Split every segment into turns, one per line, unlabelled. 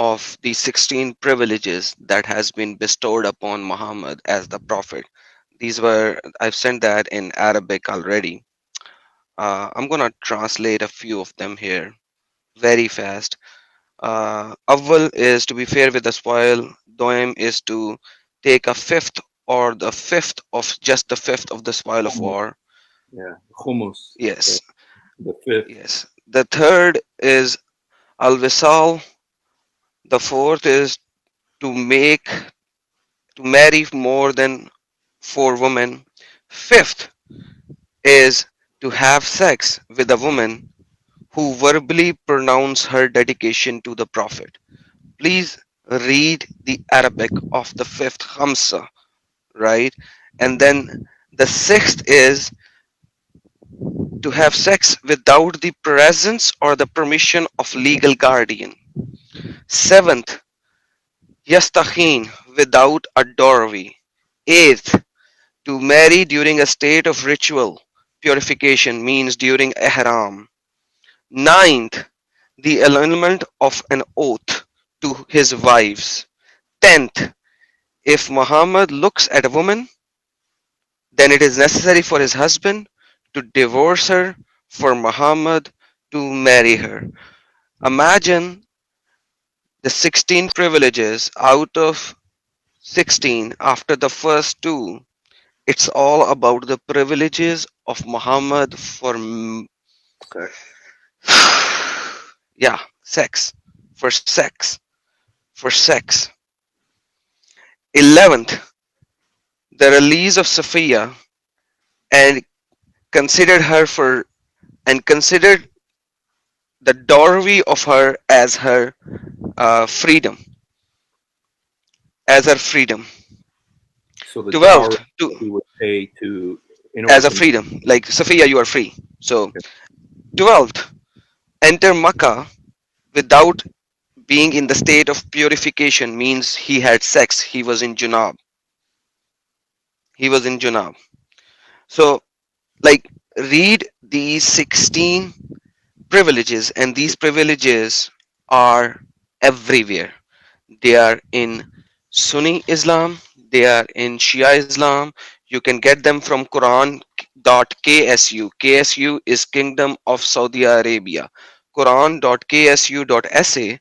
of the 16 privileges that has been bestowed upon Muhammad as the prophet. These were, I've sent that in Arabic already. I'm gonna translate a few of them here very fast. Awwal is to be fair with the spoil. Doim is to take a fifth or the fifth of just the fifth of the spoil of
Hummus.
war.
Yeah, hummus.
Yes,
The fifth.
yes. The third is al Wisal. The fourth is to make to marry more than four women. Fifth is to have sex with a woman who verbally pronounce her dedication to the Prophet. Please read the Arabic of the fifth Khamsa, right? And then the sixth is to have sex without the presence or the permission of legal guardian. Seventh, Yas-tan-kih without a dowry. Eighth, to marry during a state of ritual purification means during ihram. Ninth, the annulment of an oath to his wives. Tenth, if Muhammad looks at a woman, then it is necessary for his husband to divorce her for Muhammad to marry her. Imagine the 16 privileges out of 16 after the first two. It's all about the privileges of Muhammad for
Sex.
yeah, sex, for sex, for sex. 11th, the release of Safiya and considered her for and considered the dowry of her freedom, as her freedom.
So the dowry
12th, to
that he would pay to in order
as a
to marry.
freedom, like Safiya, you are free. So
Okay.
12th, enter Makkah without being in the state of purification means he had sex. He was in junab. He was in junab. So like read these 16 privileges, and these privileges are everywhere. They are in Sunni Islam, they are in Shia Islam. You can get them from Quran.ksu. KSU is Kingdom of Saudi Arabia. Quran.ksu.sa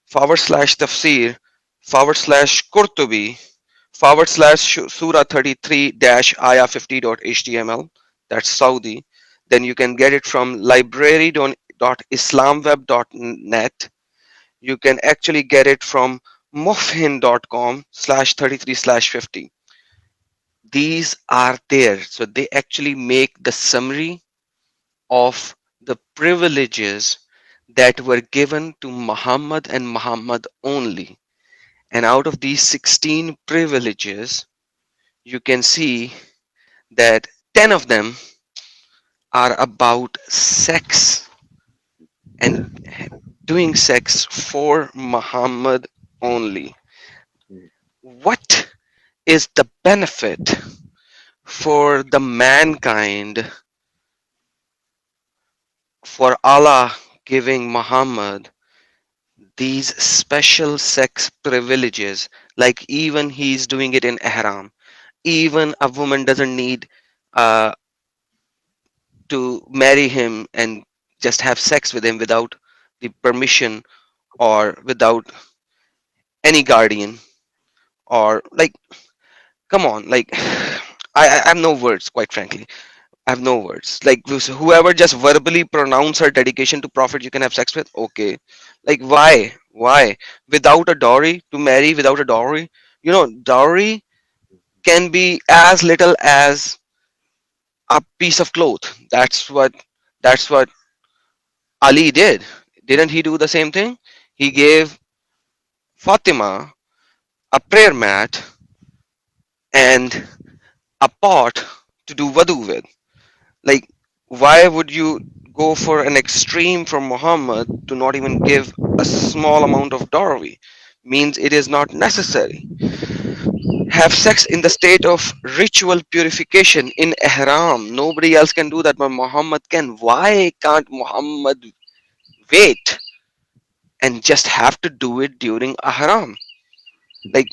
/tafsir /Qurtubi Surah 33 ayah 50.html. That's Saudi. Then you can get it from library.islamweb.net. You can actually get it from mofhin.com /33/50. These are there. So they actually make the summary of the privileges that were given to Muhammad and Muhammad only. And out of these 16 privileges, you can see that 10 of them are about sex and doing sex for Muhammad only.
Mm.
What is the benefit for the mankind for Allah giving Muhammad these special sex privileges? Like even he's doing it in ihram. Even a woman doesn't need uh, to marry him and just have sex with him without the permission or without any guardian, or like, come on, like I have no words, quite frankly. I have no words. Like whoever just verbally pronounce her dedication to prophet you can have sex with, okay. Like why without a dowry, to marry without a dowry? Dowry can be as little as a piece of cloth. That's what Ali did. Didn't he do the same thing? He gave Fatima a prayer mat and a pot to do wudu with. Like, why would you go for an extreme from Muhammad to not even give a small amount of dowry? Means it is not necessary. Have sex in the state of ritual purification in ihram. Nobody else can do that, but Muhammad can. Why can't Muhammad wait and just have to do it during a haram. Like,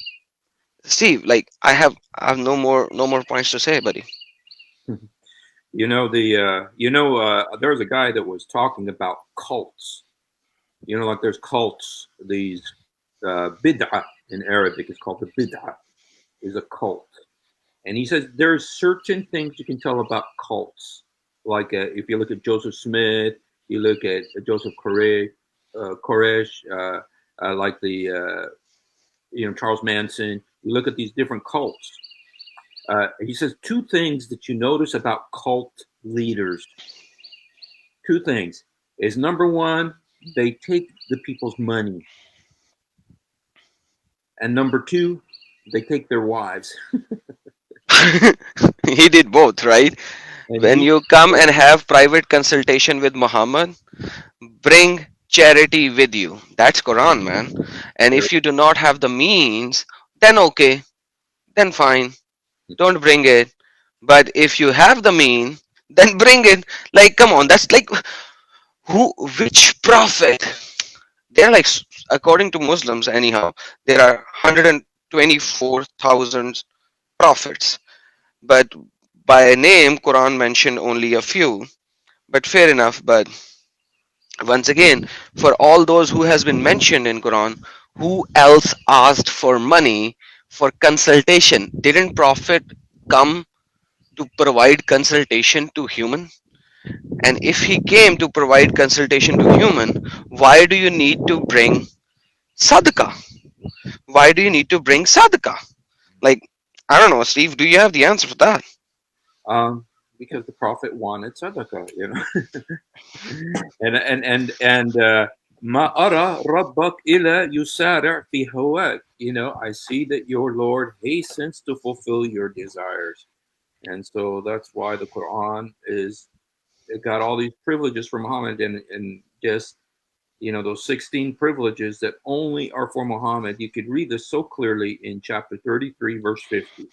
Steve, like I have no more points to say, buddy.
There was a guy that was talking about cults. Like there's cults. These bid'ah in Arabic is called the bid'ah, is a cult. And he says there's certain things you can tell about cults. Like if you look at Joseph Smith, you look at Joseph Koresh, like the Charles Manson. You look at these different cults. He says two things that you notice about cult leaders. Two things is number one, they take the people's money, and number two, they take their wives.
He did both, right?
And
When
he,
you come and have private consultation with Muhammad, bring charity with you. That's Quran, man. And
there,
if you do not have the means, then okay, then fine. Don't bring it. But if you have the mean, then bring it. Like, come on, that's like who? Which prophet? They're like, according to Muslims, anyhow, there are 124,000 prophets. But by name, Quran mentioned only a few. But fair enough. But once again, for all those who has been mentioned in Quran, who else asked for money for consultation? Didn't Prophet come to provide consultation to human? And if he came to provide consultation to human, why do you need to bring sadaqah? Why do you need to bring sadaqah? Like, I don't know, Steve, do you have the answer for that?
because the prophet wanted sadaqah. And ma'ara rabbak ila yusari' fi hawak. I see that your Lord hastens to fulfill your desires. And so that's why the Quran is it got all these privileges from Muhammad, and just those 16 privileges that only are for Muhammad. You could read this so clearly in chapter 33 verse 50.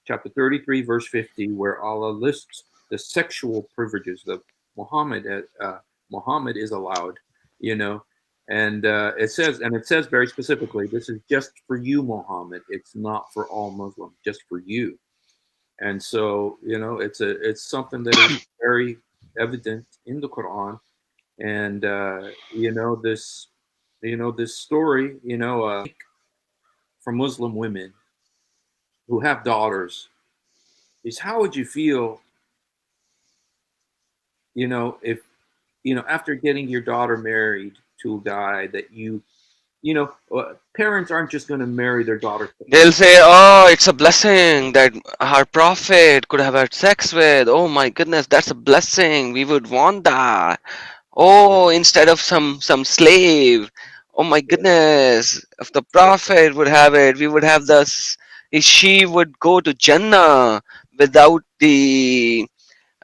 Chapter 33 verse 50, where Allah lists the sexual privileges that Muhammad is allowed, you know and it says very specifically, this is just for you, Muhammad. It's not for all Muslims, just for you. And so it's something that is very evident in the Quran. And this story, for Muslim women who have daughters, is how would you feel, if after getting your daughter married to a guy that parents aren't just going to marry their daughter to
They'll say, oh, it's a blessing that our prophet could have had sex with. Oh my goodness, that's a blessing. We would want that. Oh, instead of some slave. Oh my goodness, if the prophet would have it, we would have this. She would go to Jannah without the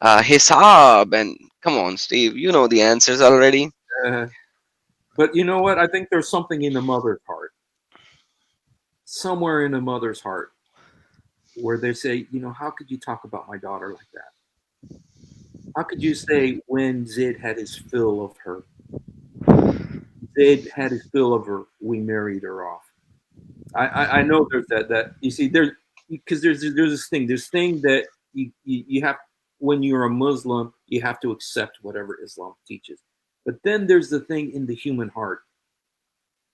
hisab. And come on, Steve, you know the answers already.
uh, but you know what? I think there's something in the mother's heart, somewhere in the mother's heart, where they say, how could you talk about my daughter like that? How could you say when Zid had his fill of her, Zid had his fill of her, we married her off? I know there's that you see there's because there's this thing that you have when you're a Muslim, you have to accept whatever Islam teaches. But then there's the thing in the human heart,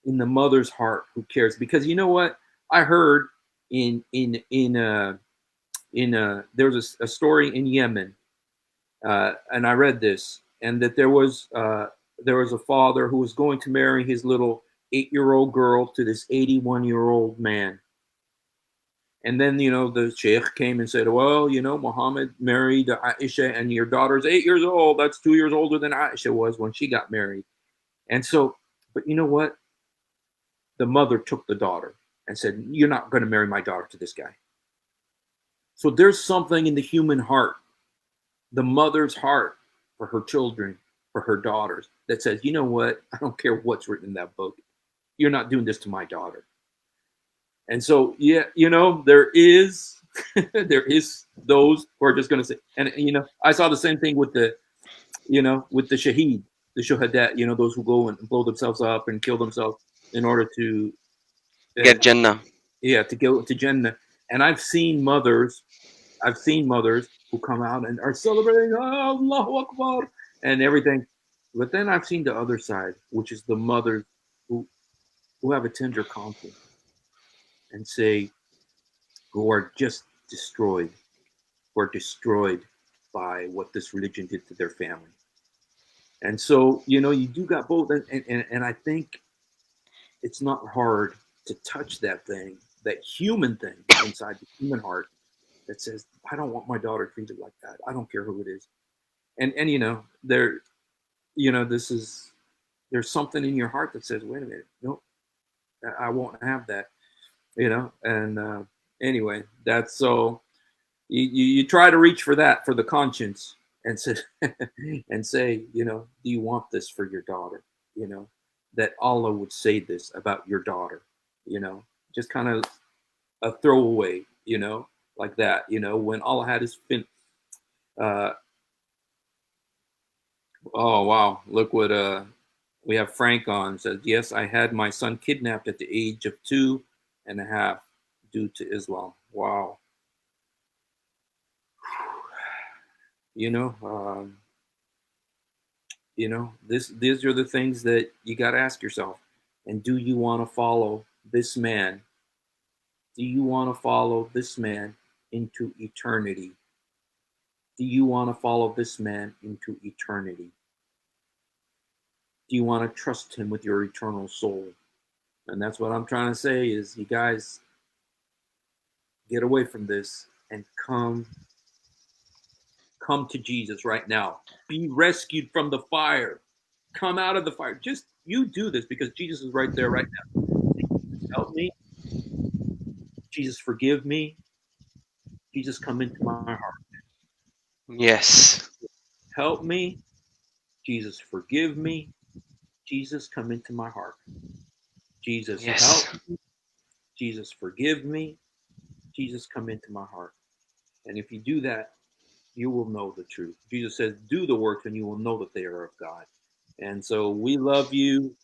in the mother's heart, who cares? Because you know what I heard in there was a story in Yemen, and I read this, and that there was a father who was going to marry his little 8-year-old girl to this 81-year-old man. And then, the sheikh came and said, well, Muhammad married Aisha, and your daughter's 8 years old. That's 2 years older than Aisha was when she got married. And so, but you know what? The mother took the daughter and said, you're not going to marry my daughter to this guy. So there's something in the human heart, the mother's heart, for her children, for her daughters, that says, you know what? I don't care what's written in that book. You're not doing this to my daughter. And so, yeah, there is there is those who are just going to say, and I saw the same thing with the shaheed, the shuhada, those who go and blow themselves up and kill themselves in order to, uh,
Get Jannah.
yeah, to go to Jannah. And I've seen mothers who come out and are celebrating, oh, Allahu Akbar, and everything. But then I've seen the other side, which is the mothers who, who have a tender conscience and say, who are just destroyed, who are destroyed by what this religion did to their family. And so, you do got both. And I think it's not hard to touch that thing, that human thing inside the human heart that says, I don't want my daughter treated like that. I don't care who it is. And there, this is, there's something in your heart that says, wait a minute, no, I won't have that, and anyway, that's so you try to reach for that, for the conscience, and say and say, do you want this for your daughter? You know, that Allah would say this about your daughter, just kind of a throwaway, like that, when Allah had his fin. Uh, oh wow, look what we have Frank on says, yes, I had my son kidnapped at the age of 2.5 due to Islam. Wow. You know, um, these are the things that you got to ask yourself. And do you want to follow this man? Do you want to follow this man into eternity? Do you want to follow this man into eternity? Do you want to trust him with your eternal soul? And that's what I'm trying to say is, you guys get away from this and come to Jesus right now. Be rescued from the fire. Come out of the fire. Just you do this because Jesus is right there right now. Jesus, help me. Jesus, forgive me. Jesus, come into my heart.
Yes.
Help me. Jesus, forgive me. Jesus, come into my heart. Jesus, help
Yes.
me. Jesus, forgive me. Jesus, come into my heart. And if you do that, you will know the truth. Jesus says, do the works and you will know that they are of God. And so we love you.